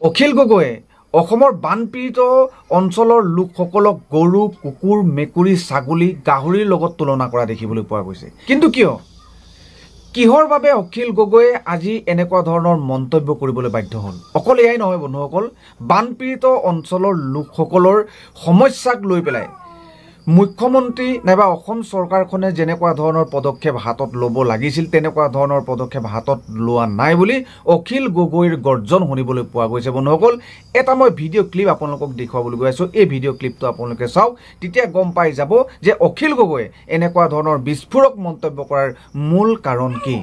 অখিল গগৈয়ে অসমৰ বানপীড়িত অঞ্চলৰ লোকসকলক গৰু, কুকুৰ, মেকুৰী, ছাগলী, গাহৰিৰ লগত তুলনা কৰা দেখিবলৈ পোৱা গৈছে। কিন্তু কিহৰ বাবে অখিল গগৈয়ে আজি এনেকুৱা ধৰণৰ মন্তব্য কৰিবলৈ বাধ্য হ'ল? অকল এয়াই নহয় বন্ধুসকল, বানপীড়িত অঞ্চলৰ লোকসকলৰ সমস্যাক লৈ পেলাই মুখ্যমন্ত্ৰী নাইবা অসম চৰকাৰখনে যেনেকুৱা ধৰণৰ পদক্ষেপ হাতত ল'ব লাগিছিল তেনেকুৱা ধৰণৰ পদক্ষেপ হাতত লোৱা নাই বুলি অখিল গগৈৰ গৰ্জন শুনিবলৈ পোৱা গৈছে। বন্ধুসকল, এটা মই ভিডিঅ' ক্লিপ আপোনালোকক দেখুৱাবলৈ গৈ আছোঁ। এই ভিডিঅ' ক্লিপটো আপোনালোকে চাওক, তেতিয়া গম পাই যাব যে অখিল গগৈয়ে এনেকুৱা ধৰণৰ বিস্ফোৰক মন্তব্য কৰাৰ মূল কাৰণ কি।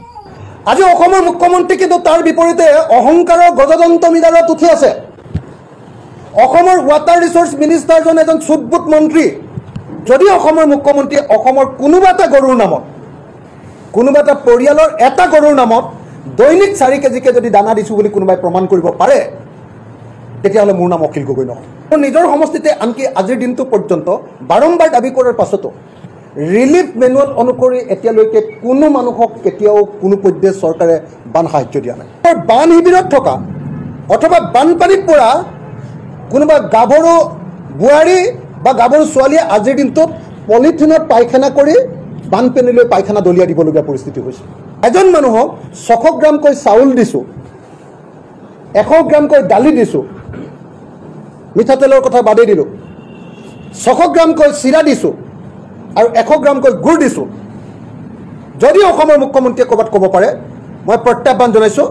আজি অসমৰ মুখ্যমন্ত্ৰী কিন্তু তাৰ বিপৰীতে অহংকাৰৰ গজদন্ত মিদাৰত উঠি আছে। অসমৰ ৱাটাৰ ৰিচোৰ্চ মিনিষ্টাৰজন এজন চুটবুট মন্ত্ৰী। যদি অসমৰ মুখ্যমন্ত্ৰীয়ে অসমৰ কোনোবা এটা গৰুৰ নামত, কোনোবা এটা পৰিয়ালৰ এটা গৰুৰ নামত দৈনিক 4 কেজিকে যদি দানা দিছোঁ বুলি কোনোবাই প্ৰমাণ কৰিব পাৰে, তেতিয়াহ'লে মোৰ নাম অখিল গগৈ নহয়। মোৰ নিজৰ সমষ্টিতে আনকি আজিৰ দিনটো পৰ্যন্ত বাৰম্বাৰ দাবী কৰাৰ পাছতো ৰিলিফ মেনুৱেল অনুসৰি এতিয়ালৈকে কোনো মানুহক কেতিয়াও কোনো পৰ্যায়ত চৰকাৰে বান সাহায্য দিয়া নাই। বান শিবিৰত থকা অথবা বানপানীত পৰা কোনোবা গাভৰু বোৱাৰী বা গাভৰু ছোৱালীয়ে আজিৰ দিনটোত পলিথিনত পায়খানা কৰি বানপানীলৈ পায়খানা দলিয়াই দিবলগীয়া পৰিস্থিতি হৈছে। এজন মানুহক 600 গ্ৰামকৈ চাউল দিছোঁ, 100 গ্ৰামকৈ দালি দিছোঁ, মিঠাতেলৰ কথা বাদেই দিলোঁ, 600 গ্ৰামকৈ চিৰা দিছোঁ আৰু 100 গ্ৰামকৈ গুড় দিছোঁ। যদি অসমৰ মুখ্যমন্ত্ৰীয়ে ক'ৰবাত ক'ব পাৰে, মই প্ৰত্যাহ্বান জনাইছোঁ,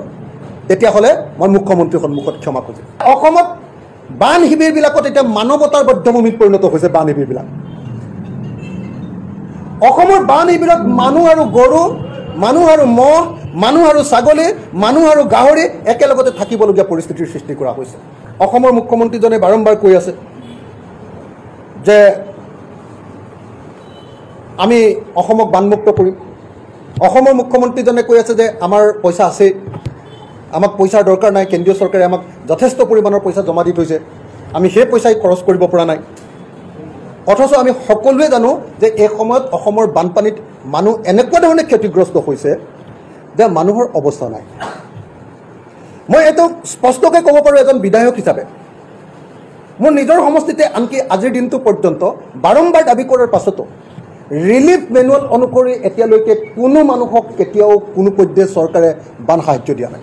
তেতিয়াহ'লে মই মুখ্যমন্ত্ৰীৰ সন্মুখত ক্ষমা খুজিম। অসমত বান শিবিৰবিলাকত এতিয়া মানৱতাৰ বদ্ধভূমিত পৰিণত হৈছে। বান শিবিৰবিলাক অসমৰ বান শিবিৰত মানুহ আৰু গৰু, মানুহ আৰু মহ, মানুহ আৰু ছাগলী, মানুহ আৰু গাহৰি একেলগতে থাকিবলগীয়া পৰিস্থিতিৰ সৃষ্টি কৰা হৈছে। অসমৰ মুখ্যমন্ত্ৰীজনে বাৰম্বাৰ কৈ আছে যে আমি অসমক বানমুক্ত কৰিম। অসমৰ মুখ্যমন্ত্ৰীজনে কৈ আছে যে আমাৰ পইচা আছে, আমাক পইচাৰ দৰকাৰ নাই, কেন্দ্ৰীয় চৰকাৰে আমাক যথেষ্ট পৰিমাণৰ পইচা জমা দি থৈছে, আমি সেই পইচাই খৰচ কৰিব পৰা নাই। অথচ আমি সকলোৱে জানো যে এই সময়ত অসমৰ বানপানীত মানুহ এনেকুৱা ধৰণে ক্ষতিগ্ৰস্ত হৈছে যে মানুহৰ অৱস্থা নাই। মই এইটো স্পষ্টকৈ ক'ব পাৰোঁ এজন বিধায়ক হিচাপে, মোৰ নিজৰ সমষ্টিতে আনকি আজিৰ দিনটো পৰ্যন্ত বাৰম্বাৰ দাবী কৰাৰ পাছতো ৰিলিফ মেনুৱেল অনুসৰি এতিয়ালৈকে কোনো মানুহক কেতিয়াও কোনো পৰ্যায়ত চৰকাৰে বান সাহায্য দিয়া নাই।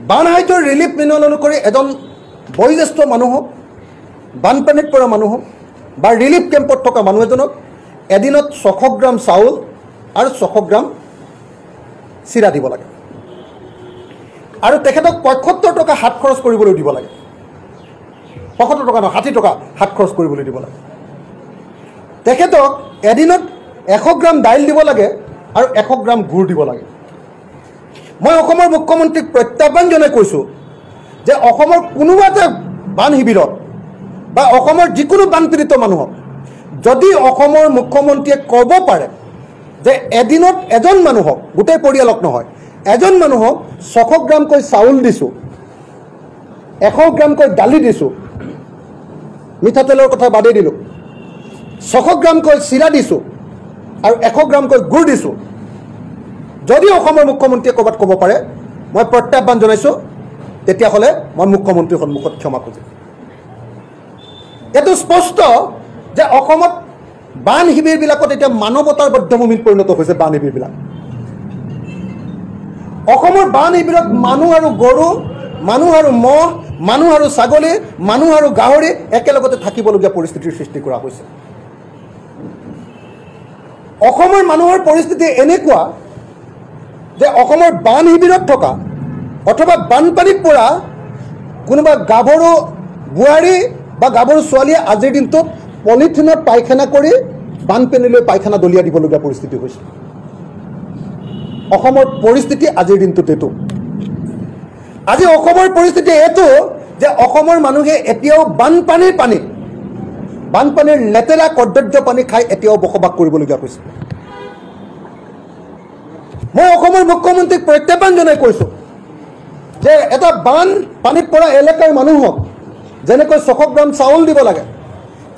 বান সাহায্যৰ ৰিলিফ মেনুৱেল অনুসৰি এজন বয়োজ্যেষ্ঠ মানুহক, বানপানীত পৰা মানুহক বা ৰিলিফ কেম্পত থকা মানুহ এজনক এদিনত 600 গ্ৰাম চাউল আৰু 600 গ্ৰাম চিৰা দিব লাগে আৰু তেখেতক 75 টকা হাত খৰচ কৰিবলৈ দিব লাগে। 75 টকা নহয়, 60 টকা হাত খৰচ কৰিবলৈ দিব লাগে। তেখেতক এদিনত 100 গ্ৰাম দাইল দিব লাগে আৰু 100 গ্ৰাম গুড় দিব লাগে। মই অসমৰ মুখ্যমন্ত্ৰীক প্ৰত্যাহ্বান জনাই কৈছোঁ যে অসমৰ কোনোবা এটা বান শিবিৰত বা অসমৰ যিকোনো বানপীড়িত মানুহক যদি অসমৰ মুখ্যমন্ত্ৰীয়ে ক'ব পাৰে যে এদিনত এজন মানুহক, গোটেই পৰিয়ালক নহয়, এজন মানুহক 600 গ্ৰামকৈ চাউল দিছোঁ, 100 গ্ৰামকৈ দালি দিছোঁ, মিঠাতেলৰ কথা বাদেই দিলোঁ, 600 গ্ৰামকৈ চিৰা দিছোঁ আৰু 100 গ্ৰামকৈ গুড় দিছোঁ, যদি অসমৰ মুখ্যমন্ত্ৰীয়ে ক'ৰবাত ক'ব পাৰে, মই প্ৰত্যাহ্বান জনাইছোঁ, তেতিয়াহ'লে মই মুখ্যমন্ত্ৰীৰ সন্মুখত ক্ষমা খুজিম। এইটো স্পষ্ট যে অসমত বান শিবিৰবিলাকত এতিয়া মানৱতাৰ বদ্ধভূমিত পৰিণত হৈছে। বান শিবিৰবিলাক অসমৰ বান শিবিৰত মানুহ আৰু গৰু, মানুহ আৰু মহ, মানুহ আৰু ছাগলী, মানুহ আৰু গাহৰি একেলগতে থাকিবলগীয়া পৰিস্থিতিৰ সৃষ্টি কৰা হৈছে। অসমৰ মানুহৰ পৰিস্থিতি এনেকুৱা যে অসমৰ বান শিবিৰত থকা অথবা বানপানীত পৰা কোনোবা গাভৰু বোৱাৰী বা গাভৰু ছোৱালীয়ে আজিৰ দিনটোত পলিথিনত পায়খানা কৰি বানপানীলৈ পায়খানা দলিয়াই দিবলগীয়া পৰিস্থিতি হৈছে। অসমৰ পৰিস্থিতি আজিৰ দিনটোত এইটো। আজি অসমৰ পৰিস্থিতি এইটো যে অসমৰ মানুহে এতিয়াও বানপানীৰ লেতেৰা কৰ্দৰ্য পানী খাই এতিয়াও বসবাস কৰিবলগীয়া হৈছে। মই অসমৰ মুখ্যমন্ত্ৰীক প্ৰত্যাহ্বান জনাই কৈছোঁ যে এটা বানপানীত পৰা এলেকাৰ মানুহক যেনেকৈ 600 গ্ৰাম চাউল দিব লাগে,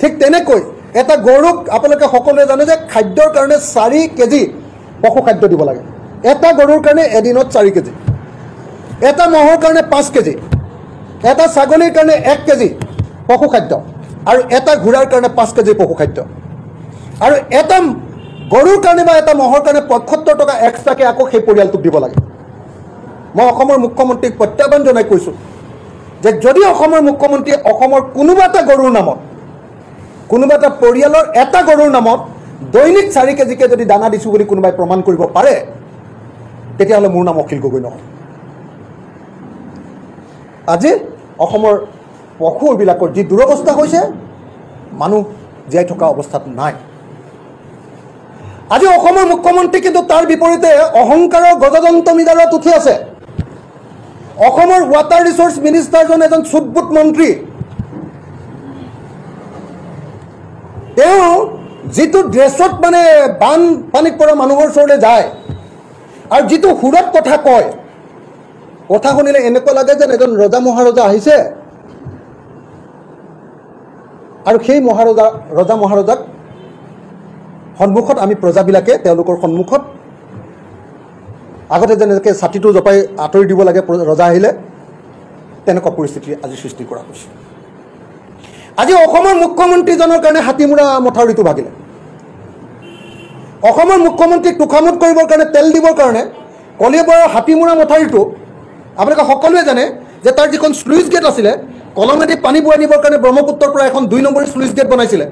ঠিক তেনেকৈ এটা গৰুক আপোনালোকে সকলোৱে জানে যে খাদ্যৰ কাৰণে 4 কেজি পশুখাদ্য দিব লাগে। এটা গৰুৰ কাৰণে এদিনত 4 কেজি, এটা মহৰ কাৰণে 5 কেজি, এটা ছাগলীৰ কাৰণে 1 কেজি পশুখাদ্য আৰু এটা ঘোঁৰাৰ কাৰণে 5 কেজি পশুখাদ্য আৰু এটা গৰুৰ কাৰণে বা এটা মহৰ কাৰণে 75 টকা এক্সট্ৰাকৈ আকৌ সেই পৰিয়ালটোক দিব লাগে। মই অসমৰ মুখ্যমন্ত্ৰীক প্ৰত্যাহ্বান জনাই কৈছোঁ যে যদি অসমৰ মুখ্যমন্ত্ৰীয়ে অসমৰ কোনোবা এটা গৰুৰ নামত কোনোবা এটা পৰিয়ালৰ এটা গৰুৰ নামত দৈনিক 4 কেজিকৈ যদি দানা দিছোঁ বুলি কোনোবাই প্ৰমাণ কৰিব পাৰে তেতিয়াহ'লে মোৰ নাম অখিল গগৈ নহয়। আজি অসমৰ পশুবিলাকৰ যি দুৰৱস্থা হৈছে মানুহ জীয়াই থকা অৱস্থাত নাই। আজি অসমৰ মুখ্যমন্ত্ৰী কিন্তু তাৰ বিপৰীতে অহংকাৰৰ গজদন্ত মিদাৰত উঠি আছে। অসমৰ ৱাটাৰ ৰিচোৰ্চ মিনিষ্টাৰজন এজন চুটবুট মন্ত্ৰী। তেওঁ যিটো ড্ৰেছত মানে বানপানীত পৰা মানুহৰ ওচৰলৈ যায় আৰু যিটো সুৰত কথা কয়, কথা শুনিলে এনেকুৱা লাগে যেন এজন ৰজা মহাৰজা আহিছে আৰু সেই ৰজা মহাৰজাক সন্মুখত আমি প্ৰজাবিলাকে তেওঁলোকৰ সন্মুখত আগতে যেনেকৈ ছাতিটো জপাই আঁতৰি দিব লাগে ৰজা আহিলে, তেনেকুৱা পৰিস্থিতি আজি সৃষ্টি কৰা হৈছে। আজি অসমৰ মুখ্যমন্ত্ৰীজনৰ কাৰণে হাতীমূৰা মথাউৰিটো ভাগিলে। অসমৰ মুখ্যমন্ত্ৰীক তোষামোদ কৰিবৰ কাৰণে তেল দিবৰ কাৰণে কলিয়াবৰৰ হাতীমূৰা মথাউৰিটো আপোনালোকে সকলোৱে জানে যে তাৰ যিখন স্লুইচ গেট আছিলে কলমেদি পানী বোৱাই নিবৰ কাৰণে ব্ৰহ্মপুত্ৰৰ পৰা এখন 2 নম্বৰী স্লুইচ গেট বনাইছিলে।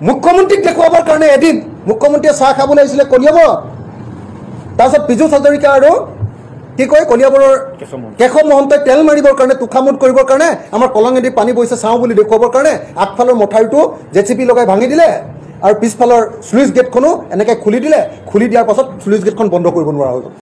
মুখ্যমন্ত্ৰীক দেখুৱাবৰ কাৰণে এদিন মুখ্যমন্ত্ৰীয়ে চাহ খাবলৈ আহিছিলে কলিয়াবৰ, তাৰপিছত পীযুষ হাজৰিকা আৰু কি কয় কলিয়াবৰৰ কেশৱ মহন্তই তেল মাৰিবৰ কাৰণে তোষামোদ কৰিবৰ কাৰণে আমাৰ কলঙেদি পানী বৈছে চাওঁ বুলি দেখুৱাবৰ কাৰণে আগফালৰ মথাউৰিটো জেচিপি লগাই ভাঙি দিলে আৰু পিছফালৰ স্লুইচ গেটখনো এনেকৈ খুলি দিলে। খুলি দিয়াৰ পাছত স্লুইচ গেটখন বন্ধ কৰিব নোৱাৰা হৈ গ'ল।